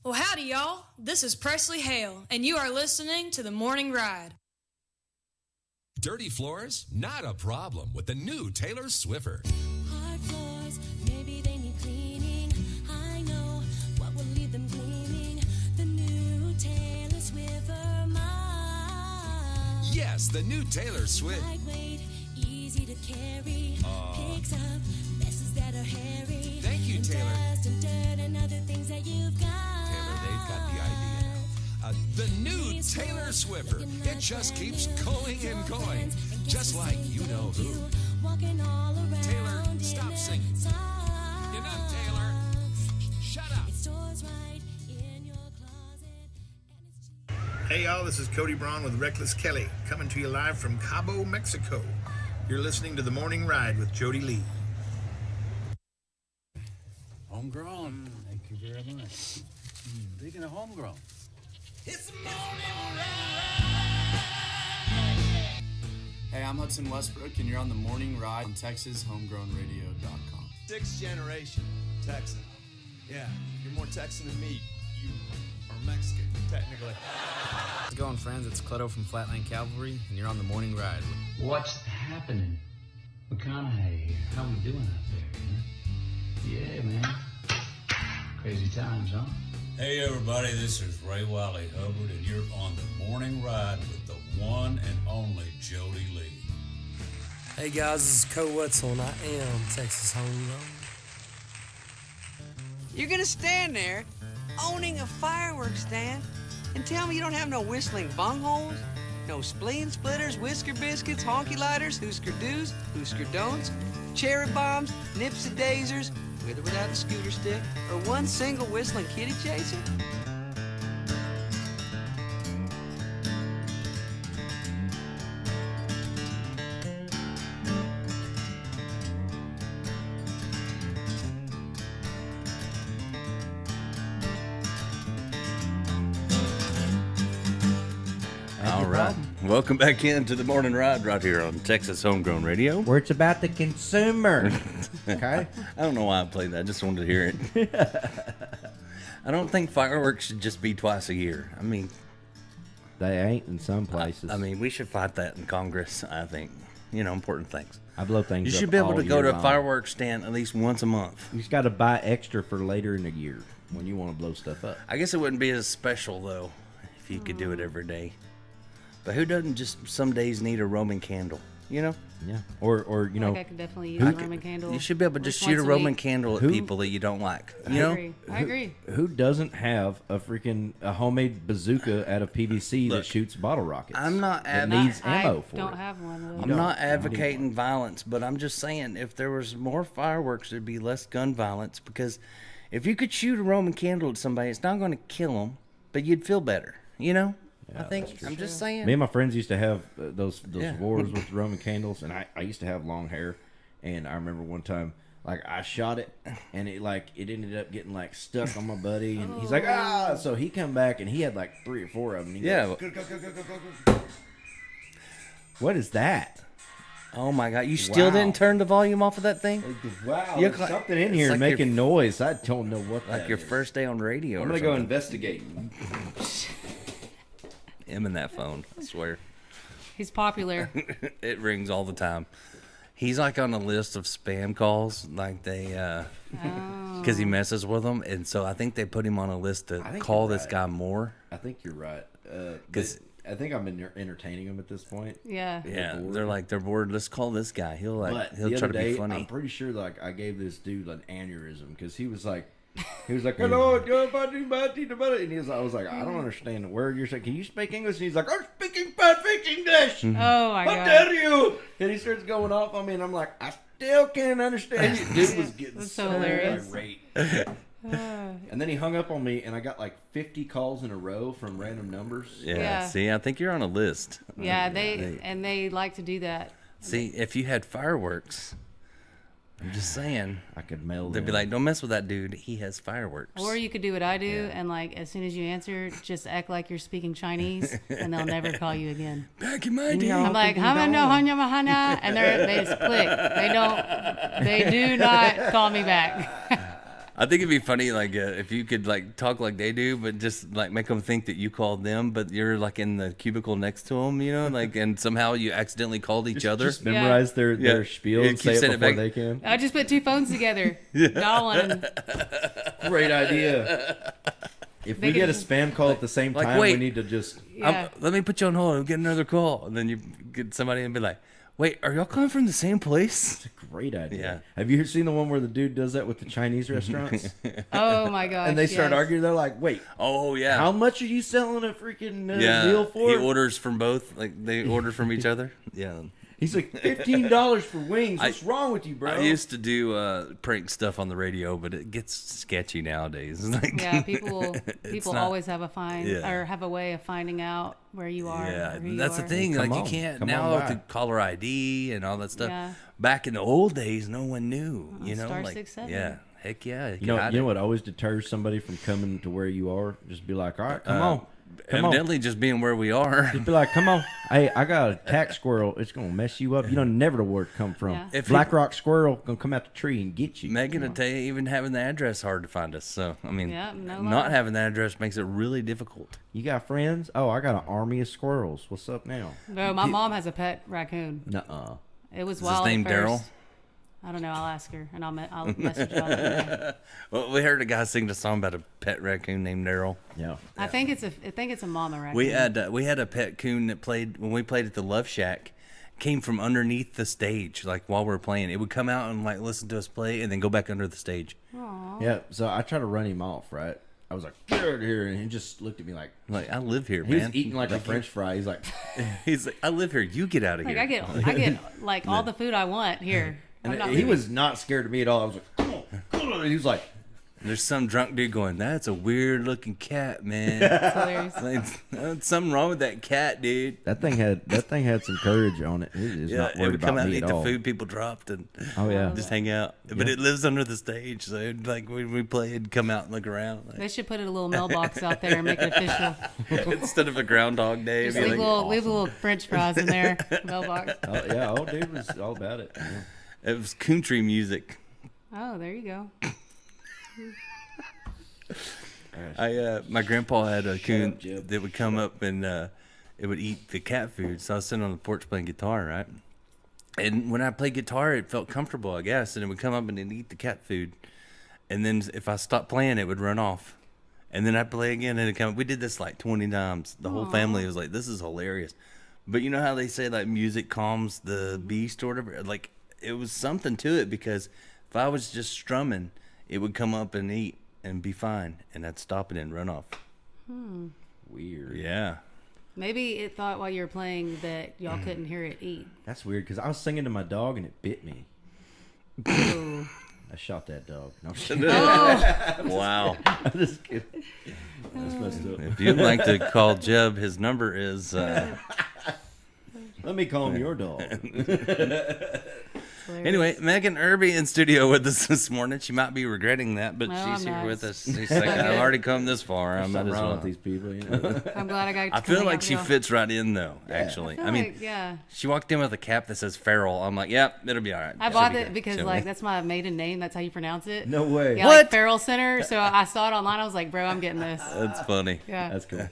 Well, howdy, y'all. This is Presley Hale, and you are listening to The Morning Ride. Dirty floors? Not a problem with the new Taylor Swiffer. Hard floors, maybe they need cleaning. I know what will leave them gleaming. The new Taylor Swiffer mop. Yes, the new Taylor Swift. Lightweight, easy to carry. Picks up messes that are hairy. Thank you, and Taylor. Dust and dirt and other things that you've got. Taylor, they've got the idea now. The new Taylor Swiffer. It just keeps going and going. Just like you know who. Walking all around Taylor, in stop their singing. socks. Enough, Taylor. Shut up. It stores right in your closet, and it's cheap. Hey y'all, this is Cody Braun with Reckless Kelly, coming to you live from Cabo, Mexico. You're listening to The Morning Ride with Jody Lee. Homegrown. Thank you very much. Speaking of homegrown. It's the morning ride. Hey, I'm Hudson Westbrook, and you're on The Morning Ride on TexasHomegrownRadio.com. Sixth generation Texan. Yeah, you're more Texan than me. You are Mexican, technically. How's it going, friends? It's Cleto from Flatland Cavalry, and you're on The Morning Ride. What's happening? McConaughey here. How we doing out there? Yeah, man. Crazy times, huh? Hey, everybody, this is Ray Wiley Hubbard, and you're on The Morning Ride with the one and only Jody Lee. Hey guys, this is Co Wetzel and I am Texas Homegrown. You're gonna stand there owning a fireworks stand and tell me you don't have no whistling bungholes, no spleen splitters, whisker biscuits, honky lighters, Husker do's, Husker don'ts, cherry bombs, nipsy daisers, with or without a scooter stick, or one single whistling kitty chaser? All right. Welcome back into The Morning Ride right here on Texas Homegrown Radio. Where it's about the consumer. Okay? I don't know why I played that. I just wanted to hear it. I don't think fireworks should just be twice a year. I mean, They ain't in some places. I mean, we should fight that in Congress, I think. You know, important things. I blow things You up should be able all to go year to a long. fireworks stand at least once a month. You just got to buy extra for later in the year when you want to blow stuff up. I guess it wouldn't be as special, though, if you could do it every day. But who doesn't just some days need a Roman candle, you know? Yeah. Or you know, I could definitely use a Roman candle. You should be able to at just least shoot a once Roman week. candle at Who- people that you don't like. I You know? agree. I agree. who doesn't have a homemade bazooka out of PVC that Look, shoots bottle rockets? I'm not that ad- needs I ammo for don't it. have one. Though. I'm not advocating violence, but I'm just saying if there was more fireworks, there'd be less gun violence. Because if you could shoot a Roman candle at somebody, it's not going to kill them, but you'd feel better. You know? I think I'm just saying. Me and my friends used to have those Yeah. wars with Roman candles, and I used to have long hair, and I remember one time, like, I shot it, and it ended up getting like stuck on my buddy, and he's like, ah! So he come back, and he had like 3 or 4 of them. And he Yeah. goes, go. What is that? Oh my God! You still Wow. didn't turn the volume off of that thing? Wow, You're there's like- something in it's here like making your- noise. I don't know what Like that your is. first day on radio. I'm or gonna go something. investigate. Him and that phone, I swear. He's popular. It rings all the time. He's like on a list of spam calls, like they, because he messes with them, and so I think they put him on a list to think call you're this right. guy more. I think you're right. 'Cause- I think I'm entertaining him at this point. Yeah. Yeah, bored. they're bored. Let's call this guy. He'll But he'll the try other to day, be funny. I'm pretty sure like I gave this dude an aneurysm because he was like, hello, and he was, I was like, I don't understand the word you're saying. Can you speak English? And he's like, I'm speaking perfect English. Oh my How god. dare you? And he starts going off on me, and I'm like, I still can't understand you. Dude was getting That's so hilarious. irate. And then he hung up on me, and I got like 50 calls in a row from random numbers. yeah, Yeah. see, I think you're on a list. Yeah, they like to do that. See, if you had fireworks, I'm just saying, I could mail they'd be them. like, don't mess with that dude. He has fireworks. Or you could do what I do, and like as soon as you answer, just act like you're speaking Chinese, and they'll never call you again. Back in my day. I'm like, "Hama no hanya mahana," and they just click. They do not call me back. I think it'd be funny, like, if you could, like, talk like they do, but just, like, make them think that you called them, but you're, like, in the cubicle next to them, you know, like, and somehow you accidentally called each other. Just memorize their spiel and say it before they can. I just put 2 phones together. Dial one. Great idea. If we get a spam call at the same time, we need to just... let me put you on hold. I'll get another call. And then you get somebody and be like, wait, are y'all coming from the same place? It's a great idea. Yeah. Have you seen the one where the dude does that with the Chinese restaurants? Oh, my gosh. And they start arguing. They're like, wait. Oh, yeah. How much are you selling a freaking meal for? He orders from both. Like, they order from each other. Yeah. He's like, $15 for wings. What's wrong with you, bro? I used to do prank stuff on the radio, but it gets sketchy nowadays. Like, yeah, people always have Yeah. or have a way of finding out where you are. Yeah, or who that's you the are. thing. Come Like, on. you can't Come now on with the by. caller ID and all that stuff. Yeah. Back in the old days, no one knew. You know, star like 6-7. yeah, heck yeah. You know what always deters somebody from coming to where you are? Just be like, all right, come on. Evidently, just being where we are. Just be like, come on. Hey, I got a tack squirrel. It's going to mess you up. You don't never know where it come from. Yeah. If Black Rock squirrel going to come out the tree and get you. Megan will tell you, even having the address hard to find us. So, I mean, Yeah, no not lie. having the address makes it really difficult. You got friends? Oh, I got an army of squirrels. What's up now? No, my mom has a pet raccoon. Nuh-uh. It was Is wild. his name at first. Daryl? I don't know. I'll ask her and I'll message you. on it. Well, we heard a guy sing a song about a pet raccoon named Daryl. Yeah. I think it's a mama raccoon. We had a pet coon that played when we played at the Love Shack. Came from underneath the stage, like while we were playing. It would come out and like listen to us play, and then go back under the stage. Yeah, so I tried to run him off, right? I was like, get out of here, and he just looked at me like, I live here, he man. was eating like a French fry. He's like, he's like, I live here. You get out of Like here. I get like all the food I want here. I'm and not he leaving. was not scared of me at all. I was like, come on. And he was like, There's some drunk dude going, that's a weird looking cat, man. That's hilarious. Like, there's something wrong with that cat, dude. that thing had some courage on it. It is Yeah, not it worried would come about out and me eat at the all. food people dropped and Oh yeah. just hang out. But it lives under the stage, so it'd, like when we play, it'd come out and look around. They Like, should put a little mailbox out there and make it official. instead of a Groundhog Day, Just it'd be leave, like, leave a little French fries in there. Mailbox. Oh yeah, old dude was all about it. Yeah. it was country music. Oh, there you go. My grandpa had a coon up, Jeb. that would come up and it would eat the cat food. So I was sitting on the porch playing guitar, right? And when I played guitar, it felt comfortable, I guess, and it would come up and it'd eat the cat food. And then if I stopped playing, it would run off. And then I'd play again, and it'd come. We did this like 20 times. The whole family was like, "This is hilarious." But you know how they say like music calms the beast or whatever? Like it was something to it, because if I was just strumming, it would come up and eat and be fine, and I'd stop it and run off. Weird. Yeah. Maybe it thought while you were playing that y'all couldn't hear it eat. That's weird because I was singing to my dog and it bit me. Ooh. I shot that dog. No, I'm just kidding. Wow. I'm just kidding. That's messed up. If you'd like to call Jeb, his number is. Let me call him your dog. Anyway, Megan Irby in studio with us this morning. She might be regretting that, but No, she's I'm here not. with us. She's like, I've already come this far. I'm not Something as wrong well. with these people, you know. I'm glad I got to I feel come like out she with y'all. fits right in, though, actually. I I mean, like, yeah. she walked in with a cap that says Farrell. I'm like, yep, it'll be all right. I She'll bought be it good. because She'll like be- that's my maiden name. That's how you pronounce it. No way. Yeah, What? like Farrell Center. So I saw it online. I was like, bro, I'm getting this. That's funny. Yeah. That's cool.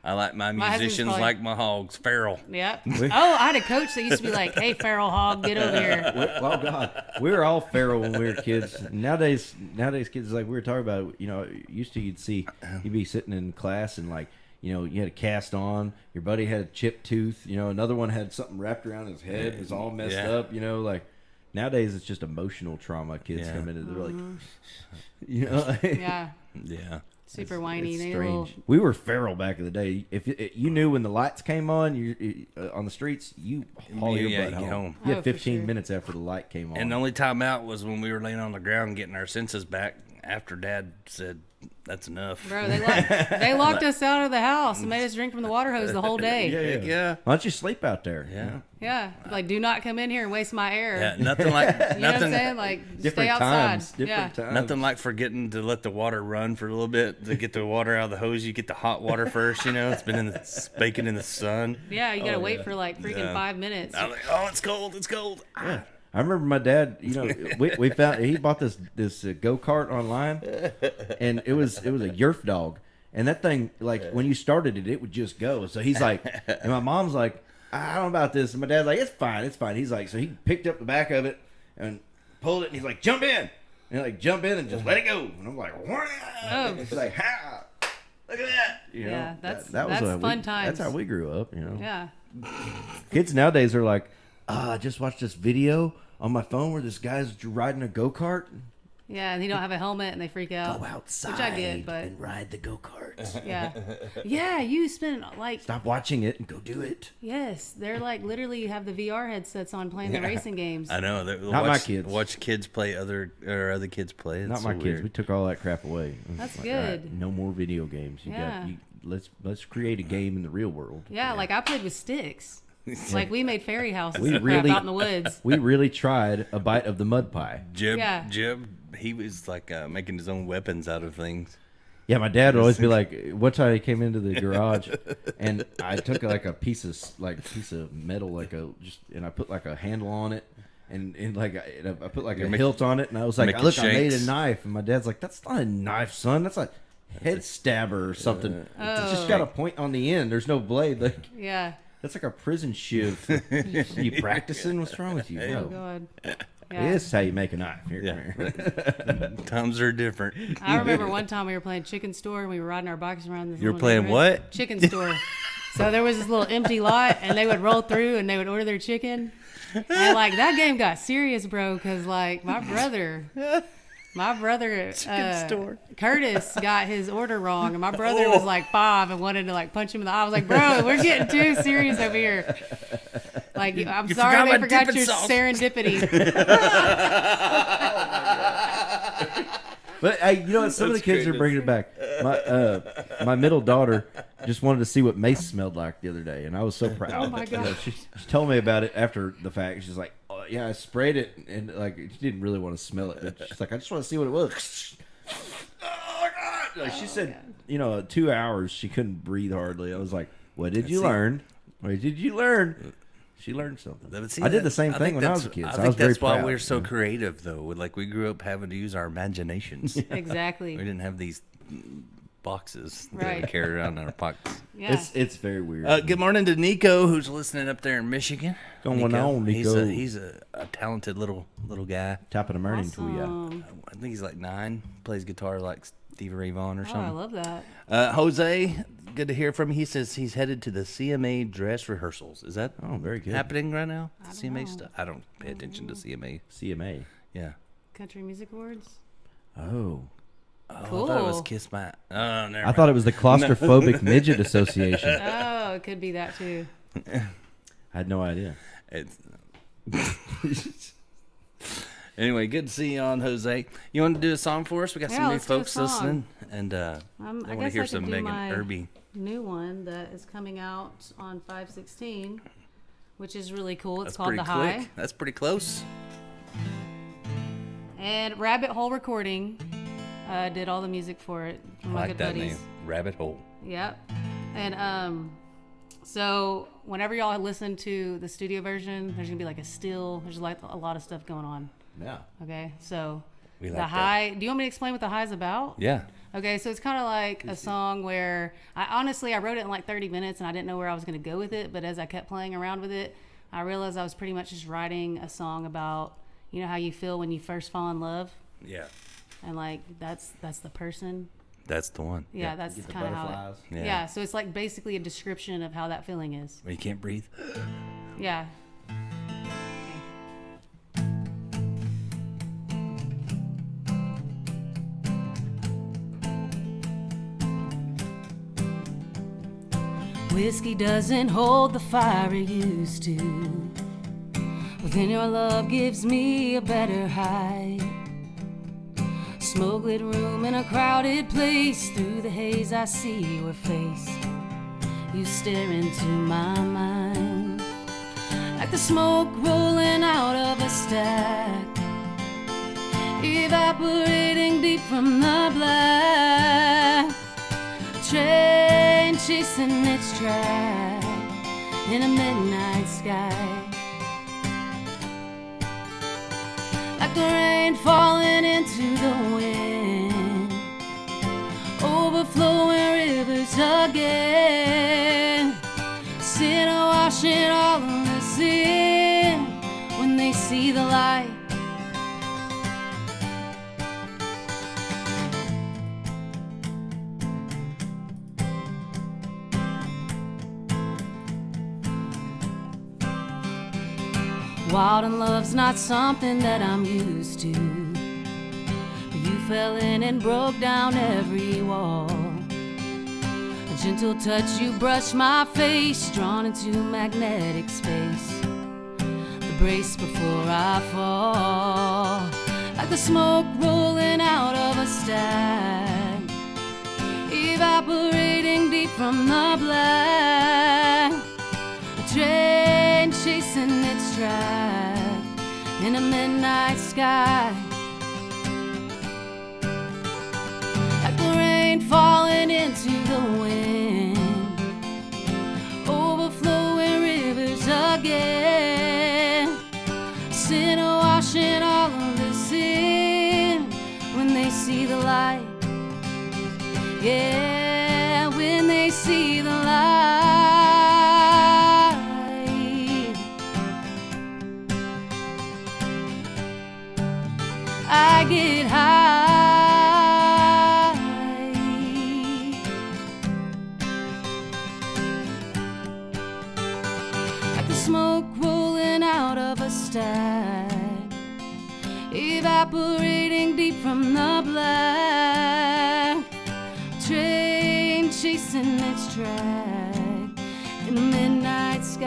I like my My husband's musicians probably- like my hogs. Farrell. Yep. Oh, I had a coach that used to be like, "Hey, Farrell Hog, get over here." Oh God, we were all feral when we were kids. Nowadays kids, like we were talking about, you know, used to you'd be sitting in class and like, you know, you had a cast on, your buddy had a chipped tooth, you know, another one had something wrapped around his head, it was all messed Yeah. up, you know, like nowadays it's just emotional trauma. Kids Yeah. come into, they're like, you know, Yeah. Yeah. Super whiny. it's They strange. little- We were feral back in the day. If you knew when the lights came on, you on the streets, you haul your Yeah, butt you get home. home. You Oh, had for 15 sure. minutes after the light came on. And the only time out was when we were laying on the ground getting our senses back after Dad said, that's enough. Bro, they locked us out of the house and made us drink from the water hose the whole day. Heck yeah. Why don't you sleep out there? Yeah. You know? Yeah. Like, do not come in here and waste my air. Yeah, nothing like You know what I'm nothing. saying? Like, Different stay outside. times. Different times. Nothing like forgetting to let the water run for a little bit to get the water out of the hose. You get the hot water first, you know. It's been baking in the sun. Yeah, you gotta wait for like freaking Yeah. 5 minutes. I'm like, oh, it's cold. It's cold. Yeah. I remember my dad. You know, we found he bought this go kart online, and it was a Yerf dog, and that thing like when you started it, it would just go. So he's like, and my mom's like, I don't know about this, and my dad's like, it's fine. He's like, so he picked up the back of it and pulled it, and he's like, jump in, and like jump in and just let it go, and I'm like, wow. It's like, ha, look at that. You know, Yeah, that's was fun times. That's how we grew up. You know, Yeah. kids nowadays are like, I just watched this video on my phone where this guy's riding a go kart. Yeah, and they don't have a helmet and they freak out. Go outside, which I get, but and ride the go karts. yeah, yeah. You spend like Stop watching it and go do it. yes, they're like literally you have the VR headsets on playing the racing games. I know. Not my kids. Watch kids play other kids play. It's Not my so kids. weird. We took all that crap away. It was That's like, good. all right, no more video games. Yeah. Let's create a game in the real world. Yeah, like I played with sticks. Like we made fairy houses We and really crap out in the woods. We really tried a bite of the mud pie. Jib, he was like making his own weapons out of things. Yeah, my dad would always be like, one time he came into the garage, and I took like a piece of metal, and I put like a handle on it, and I put like a hilt on it, and I was like, look, I made a knife, and my dad's like, that's not a knife, son, that's a head stabber or something. It's just got a point on the end. There's no blade. Like, yeah. That's like a prison shiv. You practicing? What's wrong with you? Oh No. God. Yeah. This is how you make a knife. Here, Yeah. Times are different. I remember one time we were playing Chicken Store and we were riding our bikes around this. You were little playing neighborhood. what? Chicken Store. So there was this little empty lot, and they would roll through and they would order their chicken. And like that game got serious, bro, because like my brother Curtis got his order wrong, and my brother was like 5 and wanted to like punch him in the eye. I was like, bro, we're getting too serious over here. Like, I'm sorry they forgot your serendipity. But you know what? Some of the kids are bringing it back. My middle daughter just wanted to see what mace smelled like the other day, and I was so proud. Oh my God. You know, she told me about it after the fact. She's like, oh, yeah, I sprayed it, and like she didn't really want to smell it. But she's like, I just want to see what it was. Oh God! Like, she said, 2 hours she couldn't breathe hardly. I was like, what did you learn? What did you learn? She learned something. See, I did the same thing when I was a kid. So I was very that's why proud. we're so creative, though. Like we grew up having to use our imaginations. Exactly. We didn't have these boxes that Right. we carry around in our pockets. Yeah. It's very weird. Good morning to Nico, who's listening up there in Michigan. Going on, Nico. He's a talented little guy. Top of the morning to you. Awesome. I think he's like 9. Plays guitar like Stevie Ray Vaughan or Oh, I something. love that. Jose, good to hear from you. He says he's headed to the CMA dress rehearsals. Is that very good. happening right now? I don't CMA know. stuff. I don't pay attention to CMA. CMA. Yeah. Country Music Awards. Oh. Cool. I thought it was Kiss My. Oh, never I thought it was the Claustrophobic Midget Association. Oh, it could be that too. I had no idea. Anyway, good to see you on, Jose. You want to do a song for us? We got Yeah, some new let's do a folks song. listening, and I I want to guess hear I some could do Megan my Irby. new one that is coming out on 5/16, which is really cool. It's That's called pretty The quick. High. That's pretty close. And Rabbit Hole Recording did all the music for it. I One of my like good that buddies. name, Rabbit Hole. Yep. And so whenever y'all listen to the studio version, there's gonna be like a still. There's like a lot of stuff going on. Yeah. Okay. So We The like that. High. Do you want me to explain what The High is about? Yeah. Okay, so it's kind of like a song where I wrote it in like 30 minutes and I didn't know where I was going to go with it, but as I kept playing around with it, I realized I was pretty much just writing a song about, how you feel when you first fall in love, Yeah. and like that's the person. That's the one. Yeah, that's Get the kind of how butterflies. it. Yeah. Yeah, so it's like basically a description of how that feeling is. When you can't breathe. Yeah. Whiskey doesn't hold the fire it used to. But then your love gives me a better high. Smoke-lit room in a crowded place. Through the haze I see your face. You stare into my mind like the smoke rolling out of a stack, evaporating deep from the black. Train chasing its track in a midnight sky. the rain falling into the wind, overflowing rivers again. Sin washing all of the sin when they see the light. Wild and love's not something that I'm used to, but you fell in and broke down every wall. A gentle touch, you brushed my face, drawn into magnetic space. The brace before I fall, like the smoke rolling out of a stack, evaporating deep from the black. A train chasing its track in a midnight sky, like the rain falling into the wind, overflowing rivers again. Sin washing all of the sin when they see the light. Yeah, when they see the light. I get high, like the smoke rolling out of a stack, evaporating deep from the black. Train chasing its track in the midnight sky,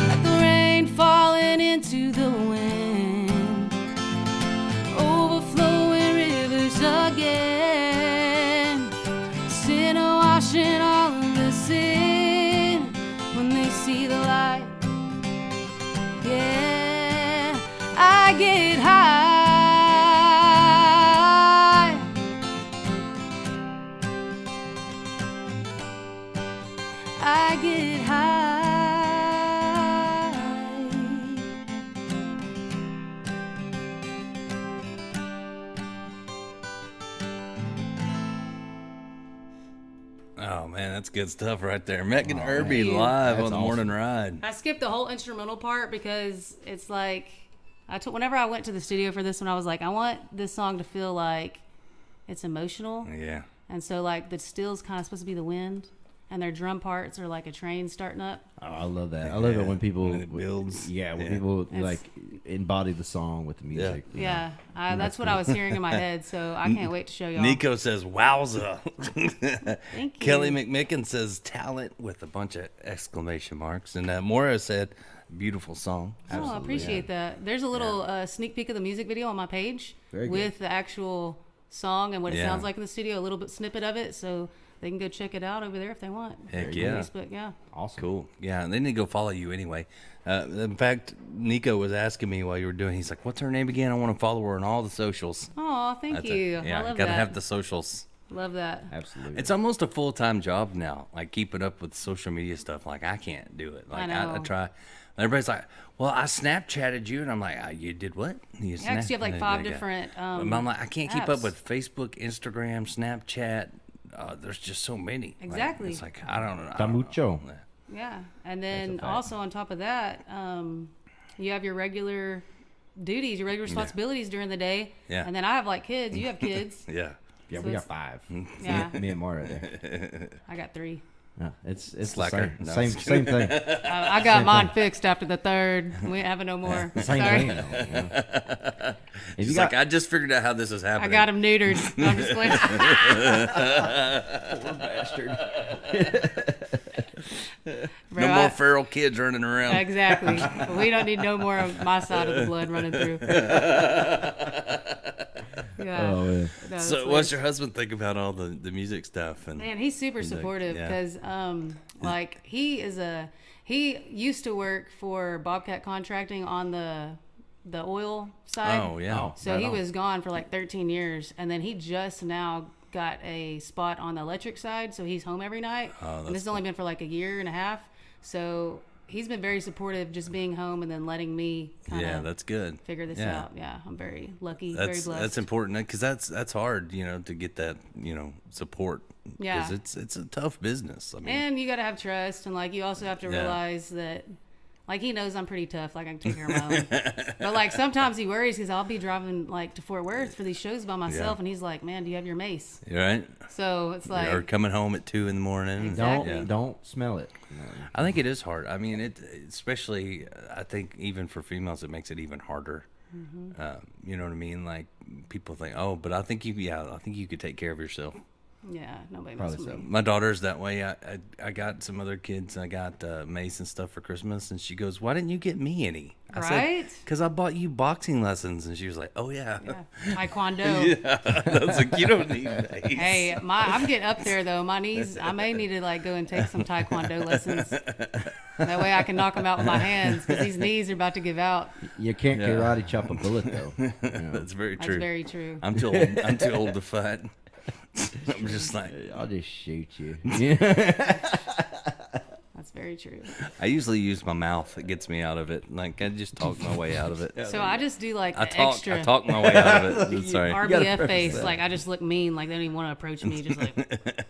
like the rain falling into the wind, overflowing rivers again. Sin washing all of the sin when they see the light. Yeah, I get high, I get high. Oh man, that's good stuff right there. Megan Irby live That's on the awesome. morning ride. I skipped the whole instrumental part because it's like whenever I went to the studio for this one, I was like, I want this song to feel like it's emotional. Yeah. And so like the still's kind of supposed to be the wind, and their drum parts are like a train starting up. Oh, I love that. I love it when people When it builds. Yeah, when Yeah. people It's- like embody the song with the music. you know. Yeah, that's what I was hearing in my head. So I can't wait to show y'all. Nico says, "Wowza!" Thank you. Kelly McMicken says, "Talent" with a bunch of exclamation marks, and Maura said, "Beautiful song." Oh, I appreciate that. There's a little sneak peek of the music video on my page Very good. with the actual song and what it Yeah. sounds like in the studio, a little bit snippet of it, so they can go check it out over there if they want. Heck On yeah. Facebook, yeah. Awesome. Cool. Yeah, and they need to go follow you anyway. In fact, Nico was asking me while you were doing. He's like, "What's her name again? I want to follow her on all the socials." Oh, thank That's you. it. Yeah, I love gotta that. have the socials. Love that. Absolutely. It's almost a full-time job now, like keeping up with social media stuff. Like I can't do it. Like I know. try. Everybody's like, "Well, I Snapchatted you," and I'm like, "You did what?" You Yeah, 'cause you have like 5 different. But I'm like, I can't keep up apps. with Facebook, Instagram, Snapchat. There's just so many. Like, Exactly. it's like I don't know. Da mucho. Yeah, and then fact. also on top of that, you have your regular duties, your regular responsibilities during the day. Yeah. And then I have like kids. You have kids. Yeah. Yeah, So we got it's- 5. Yeah. Me and Mara there. I got 3. Yeah, it's the Slacker. same, No, same, I'm just kidding. same thing. I got mine fixed after the 3rd. We ain't having no more. Same Sorry. thing. though, you know. If She's you got, like, I just figured out how this is I happening. got him neutered. I'm just playing. poor bastard. Bro, No more I- feral kids running around. Exactly. We don't need no more of my side of the blood running through. Yeah. Oh man. No, So, it's what's like- your husband think about all the music stuff? And Man, he's super He's like, supportive yeah. because, like, he used to work for Bobcat Contracting on the oil side. Oh yeah. So right he on. was gone for like 13 years, and then he just now got a spot on the electric side, so he's home every night. Oh, and that's this has only been for like a year and a half. So he's been very supportive, just being home and then letting me kind of Yeah, that's good. figure this Yeah. out. Yeah, I'm very lucky, very That's blessed. that's important because that's hard, to get that support. Yeah. because it's a tough business. I mean, And you got to have trust, and like you also have to Yeah. realize that, like, he knows I'm pretty tough. Like, I can take care of my own. But like sometimes he worries because I'll be driving like to Fort Worth for these shows by myself, and he's like, "Man, do you have your mace?" You're right. So it's like, or coming home at 2 a.m. Exactly. Don't smell it. I think it is hard. I mean, especially I think even for females, it makes it even harder. You know what I mean? Like people think, oh, but I think you could take care of yourself. yeah, nobody knows Probably so. me. My daughter's that way. I got some other kids. I got Mace and stuff for Christmas, and she goes, "Why didn't you get me any?" I Right? said, "Because I bought you boxing lessons." And she was like, "Oh yeah." Yeah. Taekwondo. Yeah. I was like, "You don't need Mace." Hey, I'm getting up there though. My knees, I may need to like go and take some Taekwondo lessons. That way I can knock them out with my hands because these knees are about to give out. You can't Yeah. karate chop a bullet though. That's very That's true. very true. I'm too old. I'm too old to fight. I'm just like, I'll just shoot you. That's very true. I usually use my mouth. It gets me out of it. Like I just talk my way out of it. So I just do like I the talk. extra I talk my way out of it. Sorry. RBF face. Like I just look mean. Like they don't even want to approach me. Just like,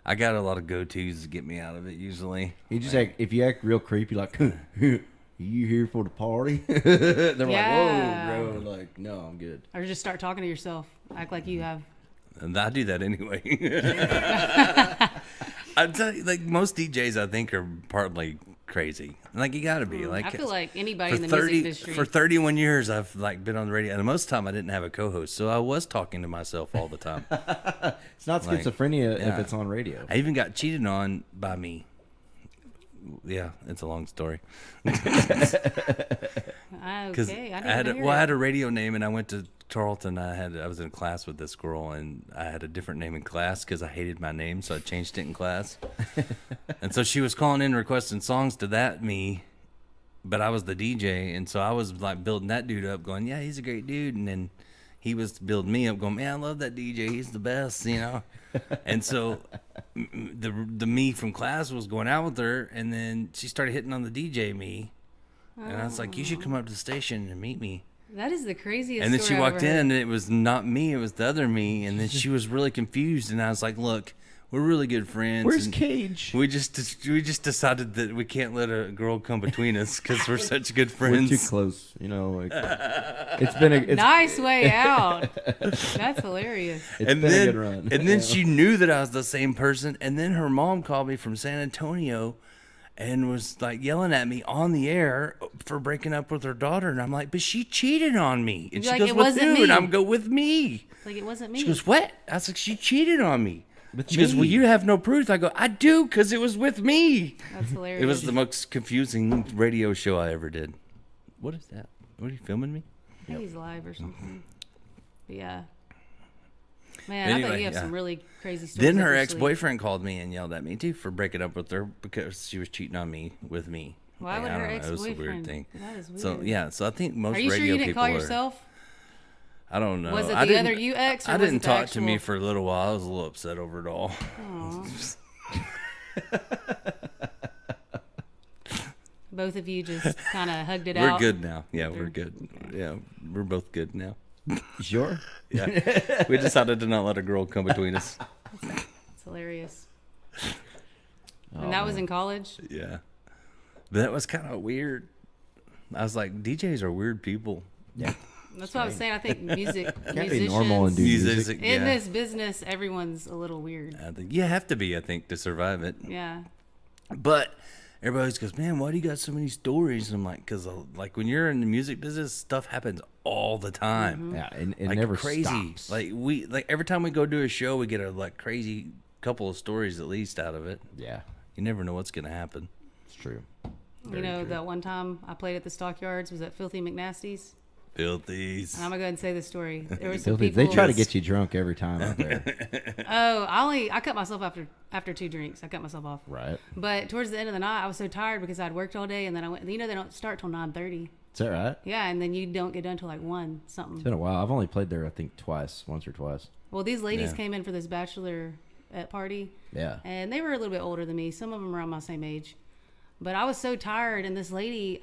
I got a lot of go-tos to get me out of it usually. You just act, if you act real creepy, like, you here for the party? They're Yeah. like, whoa, bro. Like, no, I'm good. Or just start talking to yourself. Act like you have. And I do that anyway. I tell you, like most DJs, I think are partly crazy. Like you got to be. Like I feel like anybody for in the 30 music industry. for 31 years, I've like been on the radio, and most of the time I didn't have a co-host, so I was talking to myself all the time. It's not Like, schizophrenia if yeah. it's on radio. I even got cheated on by me. Yeah, it's a long story. Okay, I Because didn't I had hear I it. had a radio name, and I went to Tarleton. I was in class with this girl, and I had a different name in class because I hated my name, so I changed it in class. And so she was calling in requesting songs to me, but I was the DJ, and so I was like building that dude up, going, "Yeah, he's a great dude," and then he was building me up, going, "Man, I love that DJ. He's the best," And so the me from class was going out with her, and then she started hitting on the DJ me. And I was like, "You should come up to the station and meet me." That is the craziest. And then she story I've walked ever in, heard. and it was not me; it was the other me. And then she was really confused, and I was like, "Look, we're really good friends. Where's and Cage? We just decided that we can't let a girl come between us because we're such good We're friends." too close. Like, it's been a Nice way out. That's hilarious. It's been a good run. And then she knew that I was the same person. And then her mom called me from San Antonio and was like yelling at me on the air for breaking up with her daughter. And I'm like, "But she cheated on me." And You're she like, goes, "It "With wasn't who?" me. And I'm go, "With me." Like it wasn't me. She goes, "What?" I was like, "She cheated on me." With She goes, "Well, me. you have no proof." I go, "I do, because it was with me." That's hilarious. It was the most confusing radio show I ever did. What is that? What are you filming me? I think he's live or something. But yeah. Man, I Anyway, bet you have yeah. some really crazy stories. Then up her your ex-boyfriend called me and yelled at me too for breaking up with her because she was cheating on me with me. Why would I her don't know, it was a weird ex-boyfriend- thing. that is So weird. yeah, so I think most Are you radio sure you didn't people call are- yourself? I don't know. Was it I the didn't- other you ex, or I was didn't it the talk to me actual- for a little while. I was a little upset over it all. Both of you just kind of hugged it We're out. good now. Yeah, After- we're good. Yeah, we're both good now. Sure. Yeah, we decided to not let a girl come between us. It's hilarious. Oh, And that was man. in college? Yeah, but that was kind of weird. I was like, DJs are weird people. Yeah. That's what I was saying. I think music, Can't be musicians, normal and do music. in yeah. this business, everyone's a little weird. I think you have to be, I think, to survive it. Yeah. But everybody always goes, "Man, why do you got so many stories?" And I'm like, because like when you're in the music business, stuff happens all the time. Yeah, and it like never crazy. stops. Like every time we go do a show, we get a like crazy couple of stories at least out of it. Yeah, you never know what's gonna happen. It's true. You know, that one time I played at the Stockyards was at Filthy McNasty's. Filthies. And I'm gonna go ahead and say the story. There was some Filthy. people. They try to get you drunk every time out there. Oh, I cut myself after 2 drinks. I cut myself off. Right. But towards the end of the night, I was so tired because I'd worked all day, and then I went. You know, they don't start till 9:30. Is that right? Yeah, and then you don't get done till like 1 something. It's been a while. I've only played there, I think, once or twice. Well, these ladies Yeah. came in for this bachelor party. Yeah. And they were a little bit older than me. Some of them around my same age. But I was so tired, and this lady,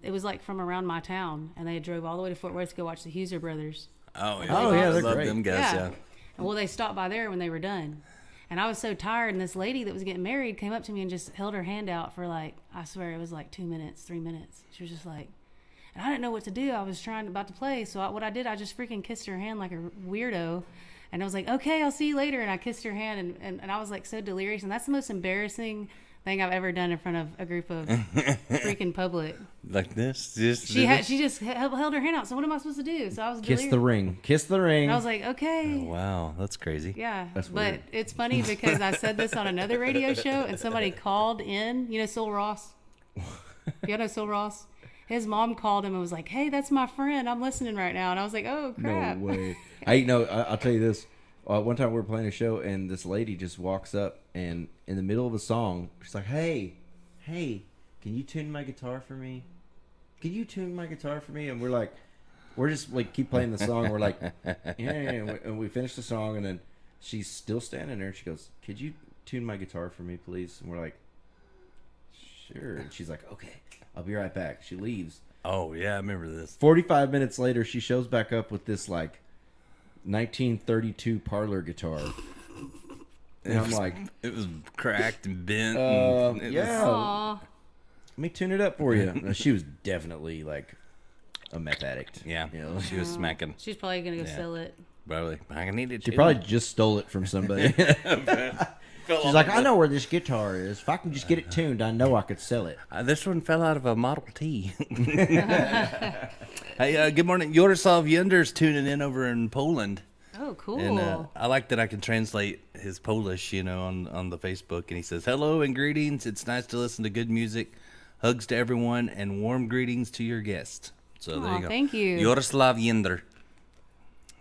it was like from around my town, and they drove all the way to Fort Worth to go watch the Huser brothers. Oh yeah, they're love great. them guys. Yeah. And well, they stopped by there when they were done. And I was so tired, and this lady that was getting married came up to me and just held her hand out for like, I swear it was like 2 minutes, 3 minutes. She was just like, and I didn't know what to do. I was about to play. So what I did, I just freaking kissed her hand like a weirdo. And I was like, okay, I'll see you later. And I kissed her hand, and I was like so delirious. And that's the most embarrassing thing I've ever done in front of a group of freaking public. Like this? She just held her hand out. So what am I supposed to do? So I was delirious. Kiss the ring. Kiss the ring. And I was like, okay. Oh, wow, that's crazy. Yeah, That's but weird. it's funny because I said this on another radio show, and somebody called in. You know Sil Ross? You know Sil Ross? His mom called him and was like, "Hey, that's my friend. I'm listening right now." And I was like, "Oh crap!" No way. I'll tell you this. One time we were playing a show, and this lady just walks up, and in the middle of a song, she's like, "Hey, can you tune my guitar for me? Can you tune my guitar for me?" And we're just like keep playing the song. We're like, yeah. And we finish the song, and then she's still standing there. And she goes, "Could you tune my guitar for me, please?" And we're like, "Sure." And she's like, "Okay, I'll be right back." She leaves. Oh yeah, I remember this. 45 minutes later, she shows back up with this like 1932 parlor guitar. And I'm like, it was cracked and bent. Yeah. Aw. Let me tune it up for you. No, she was definitely like a meth addict. Yeah, You know? she was smacking. She's probably gonna go sell it. Probably. I needed. She probably just stole it from somebody. She's like, "I know where this guitar is. If I can just get it tuned, I know I could sell it." This one fell out of a Model T. Hey, good morning. Yaroslav Yender's tuning in over in Poland. Oh, cool. And I like that I can translate his Polish, on the Facebook. And he says, "Hello and greetings. It's nice to listen to good music. Hugs to everyone and warm greetings to your guest." So there Aw, you go. thank you. Yaroslav Yender.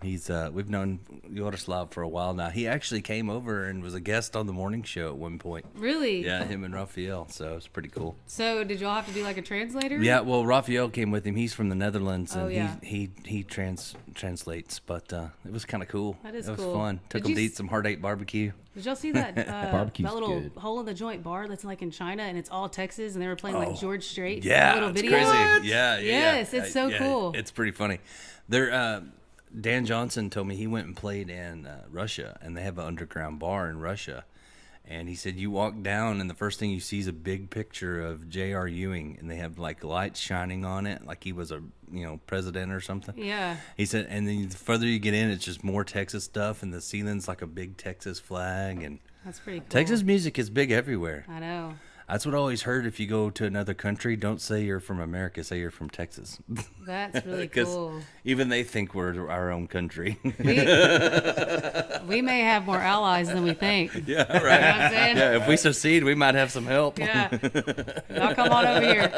He's we've known Yaroslav for a while now. He actually came over and was a guest on the morning show at one point. Really? Yeah, him and Raphael. So it's pretty cool. So did y'all have to do like a translator? Yeah, well, Raphael came with him. He's from the Netherlands, and Oh, yeah. he translates. But it was kind of cool. That is It was cool. fun. Took Did him to you eat some Heart 8 barbecue. Did y'all see that Barbecue's that little good. hole in the joint bar that's like in China, and it's all Texas, and they were playing like George Strait? Yeah, little it's video. crazy. Yeah, Yes, it's so yeah, cool. It's pretty funny. They're Dan Johnson told me he went and played in Russia, and they have an underground bar in Russia. And he said you walk down, and the first thing you see is a big picture of J.R. Ewing, and they have like lights shining on it, like he was a president or something. Yeah. He said, and then the further you get in, it's just more Texas stuff, and the ceiling's like a big Texas flag, and That's pretty cool. Texas music is big everywhere. I know. That's what I always heard. If you go to another country, don't say you're from America. Say you're from Texas. That's really 'Cause cool. even they think we're our own country. We may have more allies than we think. Yeah, right. You know what I'm saying? Yeah, if we succeed, we might have some help. Yeah. Y'all come on over here.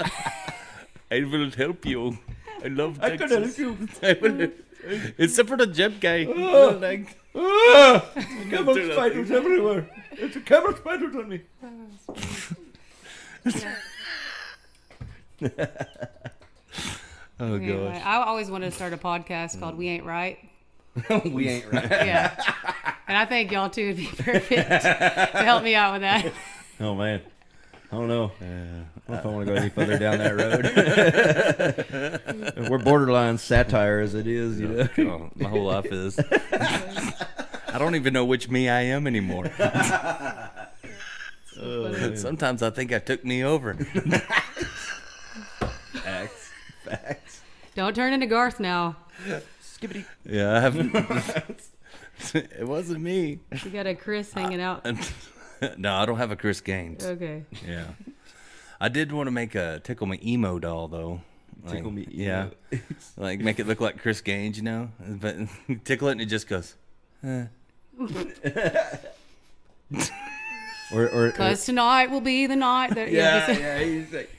I will help you. I love I Texas. could help you. I will. Except for the Jeb guy. Camel spiders everywhere. It's a camel spiders on me. Oh Anyway, gosh. I always wanted to start a podcast called We Ain't Right. We ain't right. Yeah. And I think y'all two would be perfect to help me out with that. Oh man, I don't know. I don't know if I want to go any further down that road. We're borderline satire as it is, you know. Oh, my whole life is. I don't even know which me I am anymore. Sometimes I think I took me over. Facts. Don't turn into Garth now. Skibbity. Yeah, I haven't. It wasn't me. You got a Chris hanging out. No, I don't have a Chris Gaines. Okay. Yeah. I did want to make a Tickle Me Emo doll, though. Tickle Me Emo. Yeah. Like, make it look like Chris Gaines, But tickle it and it just goes, Or Because tonight will be the night that. yeah. He's like,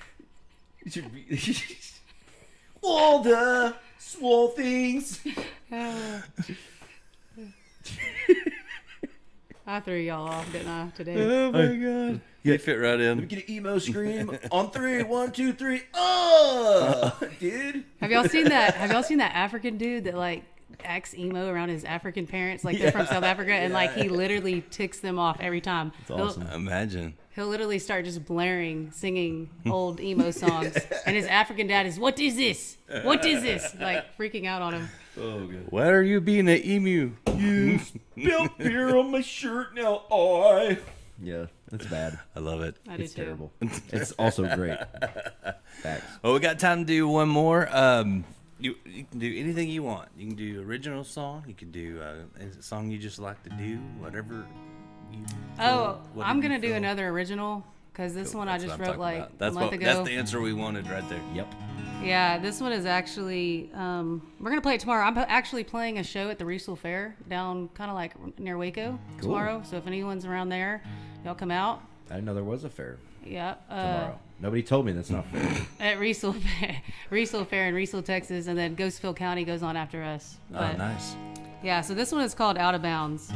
it should be all the small things. I threw y'all off, didn't I, today? oh my God. They fit right Let me in. get an emo scream on 3. 1, 2, 3. Dude. Have y'all seen that? Have y'all seen that African dude that like acts emo around his African parents, like they're from South Africa, and like he literally ticks them off every time. That's awesome. Imagine. He'll literally start just blaring, singing old emo songs, and his African dad is, "What is this? What is this?" Like freaking out on him. Oh, good. Why are you being an emu? You spilled beer on my shirt. Now I. Yeah, that's bad. I love it. I do It's too. terrible. It's also great. Facts. Well, we got time to do one more. You can do anything you want. You can do original song. You can do a song you just like to do. Whatever. I'm gonna do another original because this one I That's just what I'm wrote talking like about. a month ago. That's the answer we wanted right there. Yep. Yeah, this one is actually we're gonna play it tomorrow. I'm actually playing a show at the Riesel Fair down kind of like near Waco tomorrow. So if anyone's around there, y'all come out. I didn't know there was a fair Yeah. tomorrow. Nobody told me that's not fair. At Riesel Fair in Riesel, Texas, and then Ghostfield County goes on after us. Oh, But, nice. Yeah, so this one is called Out of Bounds.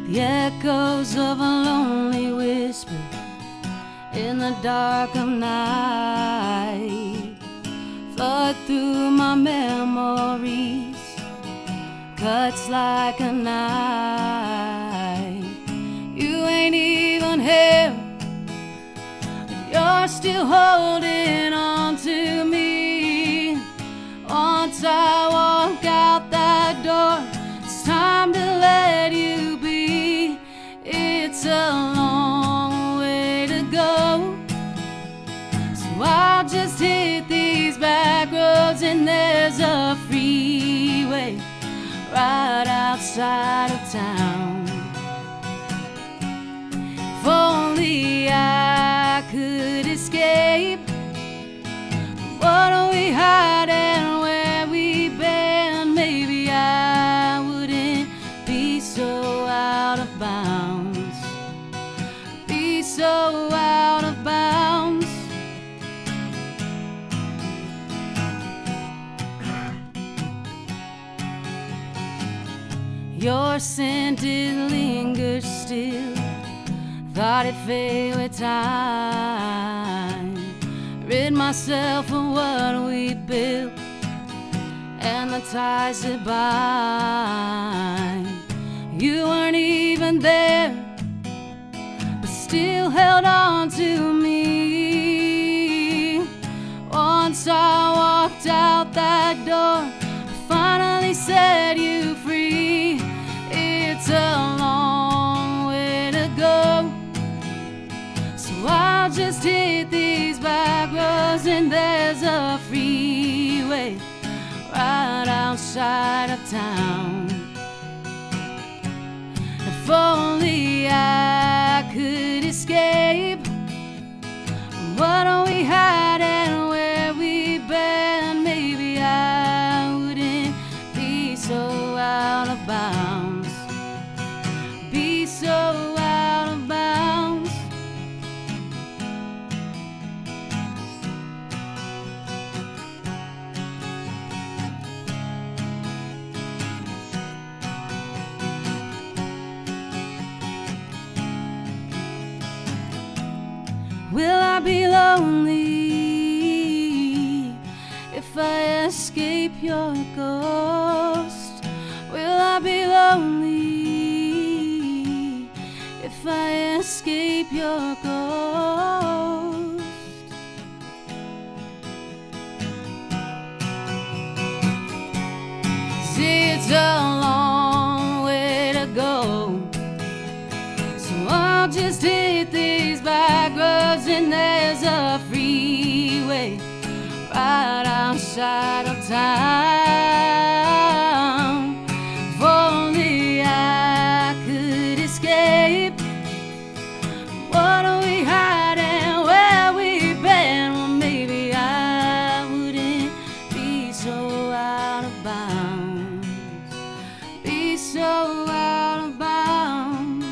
The echoes of a lonely whisper in the dark of night flood through my memories, cuts like a knife. You ain't even here, but you're still holding on to me. Once I walk out that door, it's time to let you be. It's a long way to go, so I'll just hit these back roads, and there's a freeway right outside of town. If only I could escape. What are we hiding? Where we been? Maybe I wouldn't be so out of bounds. Be so out of bounds. Your scent, it lingers still. Thought it fade with time. Rid myself of what we built and the ties that bind. You weren't even there, but still held on to me. Once I walked out that door, I finally set you free. It's a long way to go, so I'll just hit these back roads, and there's a freeway right outside of town. If only I could escape. What are we hiding? Where we been? Maybe I wouldn't be so out of bounds. Be so out of bounds. Will I be lonely if I escape your ghost? Will I be lonely if I escape your ghost? See, it's a long way to go, so I'll just hit these back roads, and there's a freeway right outside of town. If only I could escape. What are we hiding? Where we been? Well, maybe I wouldn't be so out of bounds. Be so out of bounds.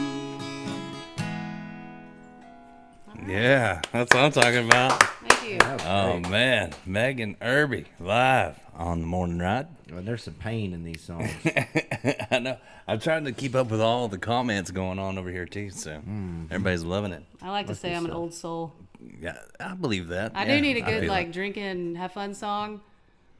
Yeah, that's what I'm talking about. Thank you. Oh man, Megan Irby live on the morning ride. Well, there's some pain in these songs. I know. I'm trying to keep up with all the comments going on over here too, so everybody's loving it. I like to say I'm an old soul. Yeah, I believe that. I Yeah, do need a good feel like drinking, have fun song,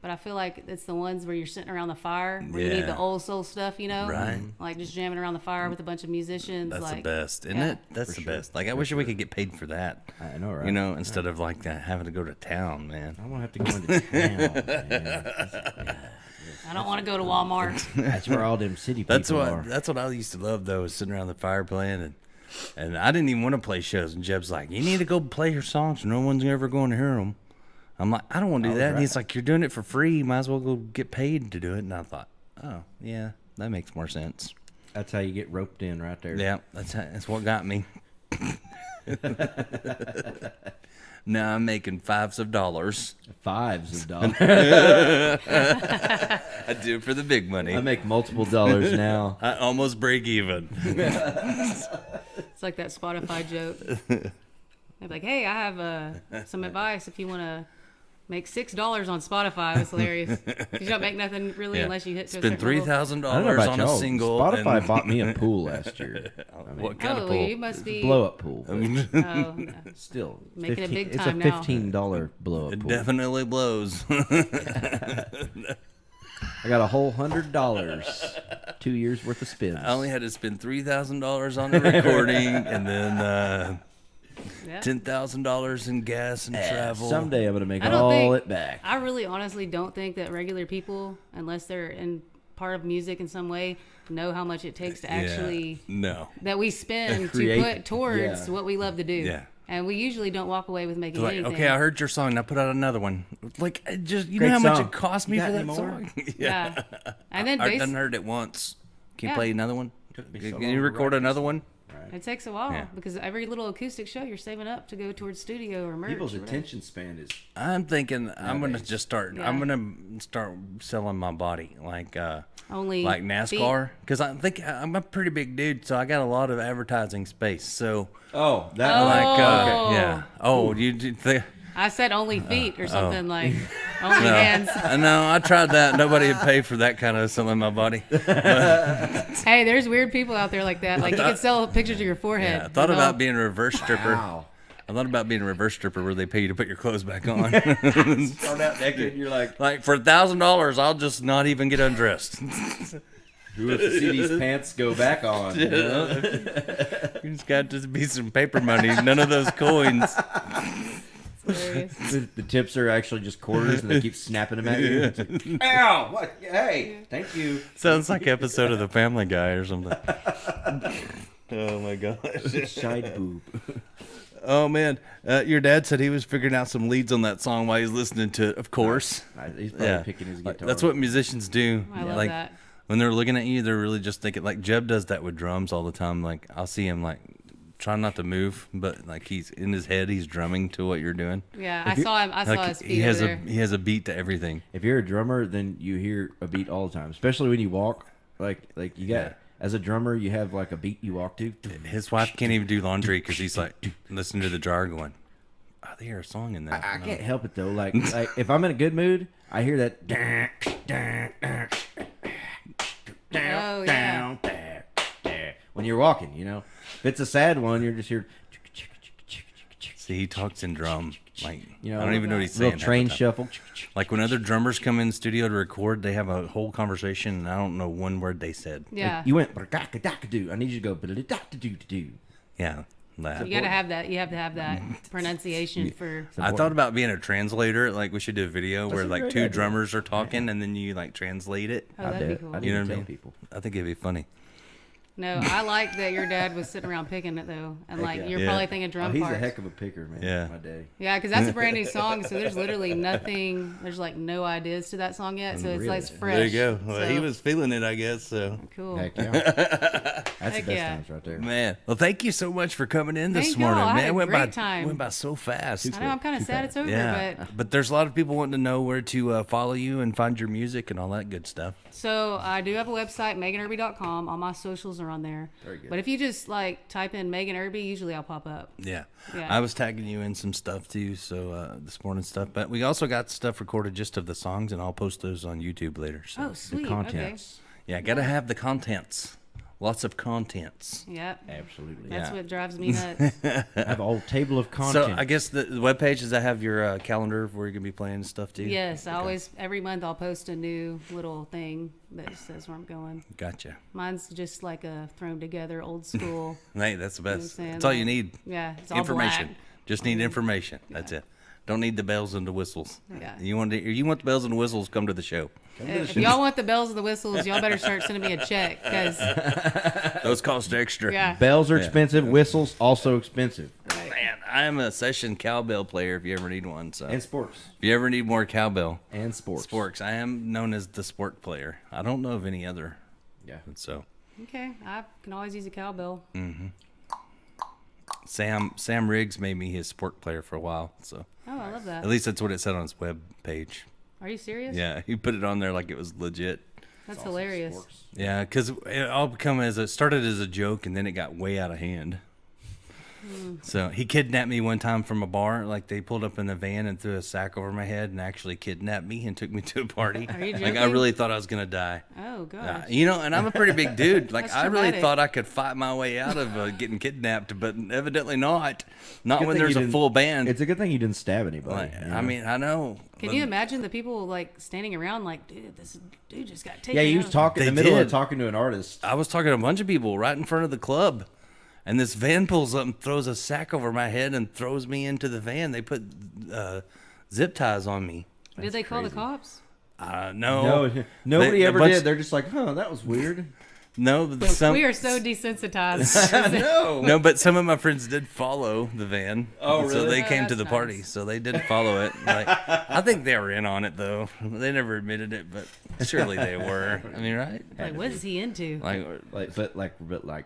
but I feel like it's the ones where you're sitting around the fire where you need Yeah. the old soul stuff, you know? Right. Like just jamming around the fire with a bunch of musicians. That's like, the best, isn't yeah. it? That's the best. Like I wish we could get paid for that. I know, right? You know, instead of like having to go to town, man. I won't have to go into town. Man. I don't want to go to Walmart. That's where all them city people That's are. what I used to love though, is sitting around the fire playing and I didn't even want to play shows. And Jeb's like, "You need to go play your songs. No one's ever going to hear them." I'm like, "I don't want to do that." And he's like, "You're doing it for free. You might as well go get paid to do it." And I thought, "Oh yeah, that makes more sense." That's how you get roped in right there. Yeah, that's what got me. Now I'm making $5s of dollars. $5s of dollars. I do it for the big money. I make multiple dollars now. I almost break even. It's like that Spotify joke. They're like, "Hey, I have some advice if you want to make $6 on Spotify." It's hilarious. You don't make nothing really Yeah. unless you hit to Spend a certain level. $3,000 on a single. Spotify and- bought me a pool last year. I mean, What kind of Oh, pool? you must be blow up pool. Oh, yeah. Still, Making it big it's time a now. $15 blow up It pool. definitely blows. I got a whole $100, 2 years worth of spins. I only had to spend $3,000 on the recording, and then Yeah. $10,000 in gas and travel. Someday I'm gonna make I don't all think, it back. I really honestly don't think that regular people, unless they're in part of music in some way, know how much it takes to actually No. that we spend Create- to put towards yeah. what we love to do. Yeah. And we usually don't walk away with making Like, anything. okay, I heard your song. Now put out another one. Like, just you Great know how much song. it cost me You for got that any more? song. Yeah. And then I've done heard it once. Can you Yeah. play another one? be so Can long you to record write another one? it takes a while Yeah. because every little acoustic show you're saving up to go towards studio or merch. People's or whatever. attention span is I'm thinking I'm gonna just start. Yeah. I'm gonna start selling my body like Only like NASCAR because I think I'm a pretty big dude, so I got a lot of advertising space. So that like Oh. yeah. Oh, you think? I said only feet or something like only Oh. No, hands. no, I tried that. Nobody would pay for that kind of selling my body. Hey, there's weird people out there like that. Like you can sell pictures of your forehead. Yeah, I thought you know? about being a reverse stripper. Wow. I thought about being a reverse stripper where they pay you to put your clothes back on. Start out naked. You're like, For $1,000, I'll just not even get undressed. who wants to see these pants go back on? You know? You just got to be some paper money, none of those coins. Hilarious. The tips are actually just quarters, and they keep snapping them at you. It's like, ow! What? Hey, thank you. Sounds like an episode of The Family Guy or something. Oh my gosh. Shide boob. Oh man, your dad said he was figuring out some leads on that song while he's listening to it. Of course, He's probably picking his guitar. That's what musicians do. I love like that. when they're looking at you, they're really just thinking. Like Jeb does that with drums all the time. Like I'll see him like trying not to move, but like he's in his head, he's drumming to what you're doing. Yeah, I saw him. I saw his feet he has over a there. he has a beat to everything. If you're a drummer, then you hear a beat all the time, especially when you walk. Like you got. Yeah. As a drummer, you have like a beat you walk to. His wife can't even do laundry because he's like listening to the jar going, "I hear a song in that." I can't help it though. Like if I'm in a good mood, I hear that. Oh yeah. When you're walking, you know. If it's a sad one, you're just here. See, he talks in drum. Like You know, I don't even know what he's saying. little half train the time. shuffle. Like when other drummers come in the studio to record, they have a whole conversation, and I don't know one word they said. Yeah. You went. I need you to go. Yeah, that. You gotta have that. You have to have that pronunciation for. I thought about being a translator. Like we should do a video where a like great two idea. drummers are talking, and then you like translate it. Oh, that'd be cool. I You know need what I to mean? tell people. I think it'd be funny. No, I like that your dad was sitting around picking it though, and like yeah. you're Yeah. probably thinking drum He's parts. a heck of a picker, man. Yeah. My day. Yeah, because that's a brand new song, so there's literally nothing. There's like no ideas to that song yet, so it's like it's fresh. There you go. Well, he So, was feeling it, I guess. So cool. Heck yeah. That's Heck the best yeah. times right there. man, well, thank you so much for coming in this Thank y'all. morning. I Man, had it a went great by time. went by so fast. I know. I'm kind of sad it's over, Yeah, but there's a lot of people wanting to know where to follow you and find your music and all that good stuff. So I do have a website, meganirby.com. All my socials are are on there. Very good. But if you just like type in Megan Irby, usually I'll pop up. Yeah. Yeah. I was tagging you in some stuff too, so this morning stuff. But we also got stuff recorded just of the songs, and I'll post those on YouTube later. So. Oh, sweet. Contents. Yeah, gotta have the contents. Lots of contents. Okay. Yep. Absolutely. That's Yeah. what drives me nuts. I have a whole table of content. So I guess the webpage, does that have your calendar of where you're going to be playing and stuff too? Yes, I always, every month I'll post a new little thing that says where I'm going. Gotcha. Mine's just like a thrown together old school. Hey, that's the You know what I'm best. saying? That's all you need. Yeah, it's all information. black. Just need information. That's it. Don't need the bells and the whistles. Yeah. You want the bells and the whistles, come to the show. If y'all want the bells and the whistles, y'all better start sending me a check because Those cost extra. Yeah. Bells are Yeah. expensive. Whistles also expensive. Man, I am a session cowbell player if you ever need one. So. And sports. If you ever need more cowbell. And sports. Sports. I am known as the sport player. I don't know of any other. Yeah. So. okay, I can always use a cowbell. Mm-hmm. Sam Riggs made me his sport player for a while. So. Oh, I love that. At least that's what it said on his web page. Are you serious? Yeah, he put it on there like it was legit. That's hilarious. Yeah, because it all started as a joke, and then it got way out of hand. So he kidnapped me one time from a bar. Like they pulled up in a van and threw a sack over my head and actually kidnapped me and took me to a party. Are you Like I joking? really thought I was gonna die. Oh gosh. And I'm a pretty big dude. Like That's I really traumatic. thought I could fight my way out of getting kidnapped, but evidently not. Not Good when thing there's you a didn't- full band. It's a good thing you didn't stab anybody. Like, you know? I mean, I know. Can you imagine the people like standing around like, dude, this dude just got taken Yeah, he out. was talking in the They middle of did. talking to an artist. I was talking to a bunch of people right in front of the club, and this van pulls up and throws a sack over my head and throws me into the van. They put zip ties on me. Did they call the cops? No. No, nobody A ever bunch- did. They're just like, huh, that was weird. No, We are so desensitized. No, but some of my friends did follow the van. Oh, So really? they Oh, came to that's the party, nice. so they did follow it. Like, I think they were in on it though. They never admitted it, but surely they were. I mean, right? Like, what is he into? Like,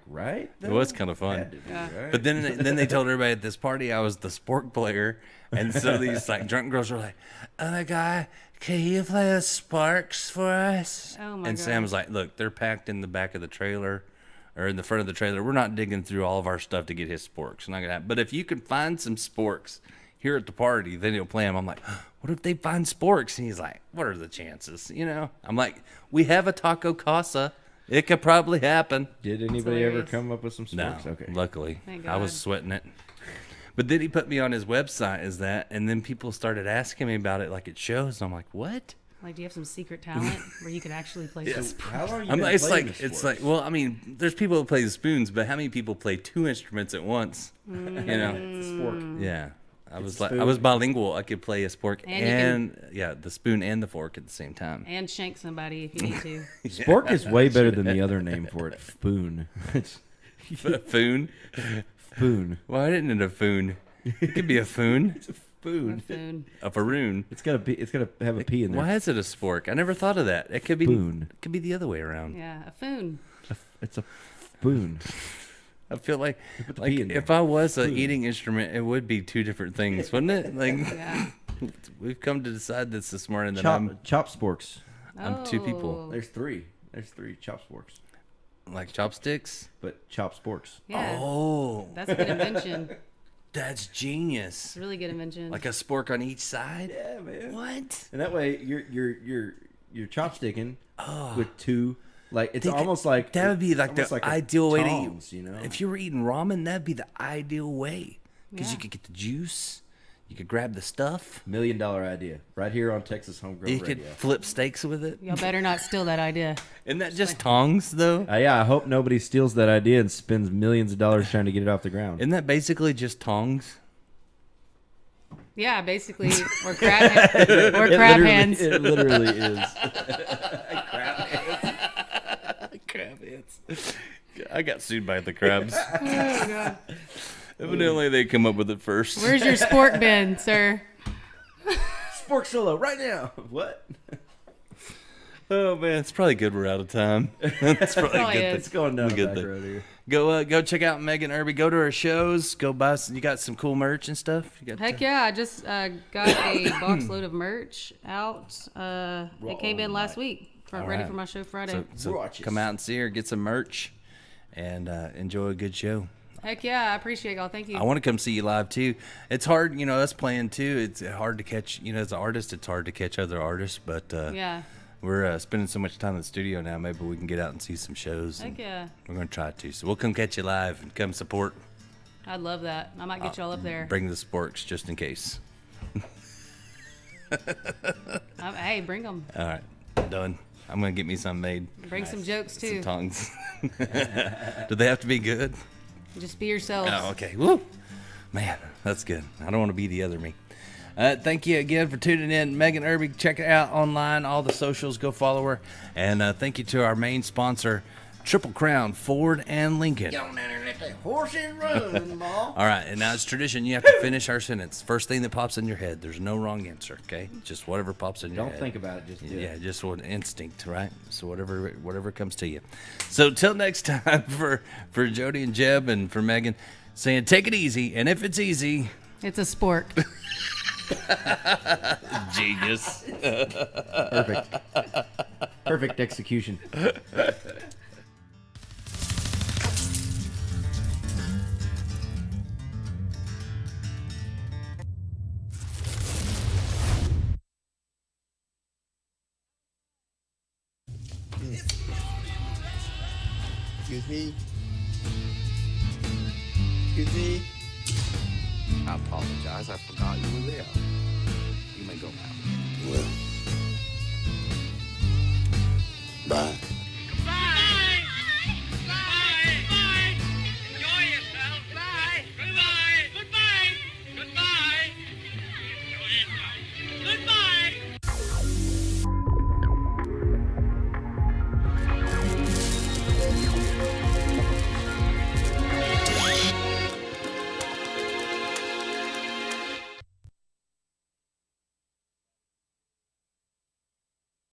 Right? it was kind of fun. Had to be, right? But then they told everybody at this party I was the sport player, and so these like drunk girls were like, "Oh my god, can you play the Sparks for us?" Oh my And God. Sam was like, "Look, they're packed in the back of the trailer, or in the front of the trailer. We're not digging through all of our stuff to get his Sporks. Not gonna happen. But if you can find some Sporks here at the party, then he'll play them." I'm like, "What if they find Sporks?" And he's like, "What are the chances?" You know? I'm like, "We have a Taco Casa. It could probably happen." Did anybody ever hilarious. come up with some No, sporks? Okay. luckily. Thank I was God. sweating it. But then he put me on his website as that, and then people started asking me about it like it shows. I'm like, what? Like, do you have some secret talent where you could actually play some sports? How long you I'm been like, it's playing like the it's sports? like well, I mean, there's people who play the spoons, but how many people play two instruments at once? You know? It's a spork. Yeah. I was a like I spoon. was bilingual. I could play a spork And you and the spoon and the fork at the same time. And shank somebody if you need to. Spork is way better than the other name for it. Spoon. It's Foon? spoon. Why didn't it a foon? It could be a foon. Spoon. Foon. A faroon. It's gotta have a P in there. Why is it a spork? I never thought of that. It could be Spoon. it could be the other way around. Yeah, a foon. It's a spoon. I feel like put the P in if there. I was an Spoon. eating instrument, it would be two different things, wouldn't it? Like Yeah. we've come to decide this morning that Chop sporks. I'm two people. Oh. There's three. There's three chop sporks. Like chopsticks. But chop sporks. Yeah. Oh, That's a good invention. that's genius. It's a really good invention. Like a spork on each side. Yeah, man. What? And that way you're chopsticking with two. Like it's Think almost like That would be like almost the like a ideal way to tongs, eat. you know? If you were eating ramen, that'd be the ideal way because you Yeah. could get the juice, you could grab the stuff, $1 million idea right here on Texas Homegrown you Radio. could flip steaks with it. Y'all better not steal that idea. Isn't that just tongs though? Yeah, I hope nobody steals that idea and spends millions of dollars trying to get it off the ground. Isn't that basically just tongs? Yeah, basically, or crab, or crab hands. It literally is. Crab hands. I got sued by the crabs. Oh, God. Evidently, they come up with it first. Where's your spork bin, sir? Spork solo right now. What? Oh man, it's probably good we're out of time. It's probably Probably a good is. It's going down A the good back thing. road here. Go check out Megan Irby. Go to her shows. Go buy. You got some cool merch and stuff. You got Heck yeah, I just got a box load of merch out. It came in last week. Ready right. for my show Friday. So Watch come us. out and see her. Get some merch. and enjoy a good show. Heck yeah, I appreciate y'all. Thank you. I want to come see you live too. It's hard, us playing too. It's hard to catch, as an artist, it's hard to catch other artists. But yeah, we're spending so much time in the studio now. Maybe we can get out and see some shows. Heck yeah. We're gonna try to. So we'll come catch you live and come support. I'd love that. I might get y'all up there. Bring the sporks just in case. Hey, bring them. All right, done. I'm gonna get me some made. Bring some jokes too. Some tongues. Do they have to be good? Just be yourselves. Oh, okay. Woo. Man, that's good. I don't want to be the other me. Thank you again for tuning in. Megan Irby, check it out online. All the socials, go follow her. And thank you to our main sponsor, Triple Crown Ford and Lincoln. Get on down there and let that horse and run, ball. All right, and now it's tradition. You have to finish our sentence. First thing that pops in your head. There's no wrong answer, okay? Just whatever pops in your head. Don't think about it. Just do it. Yeah, just what instinct, right? So whatever comes to you. So till next time, for Jody and Jeb and for Megan, saying take it easy, and if it's easy, it's a sport. Genius. Perfect execution. Excuse me? Excuse me? I apologize. I forgot you were there. You may go now. Well. Bye.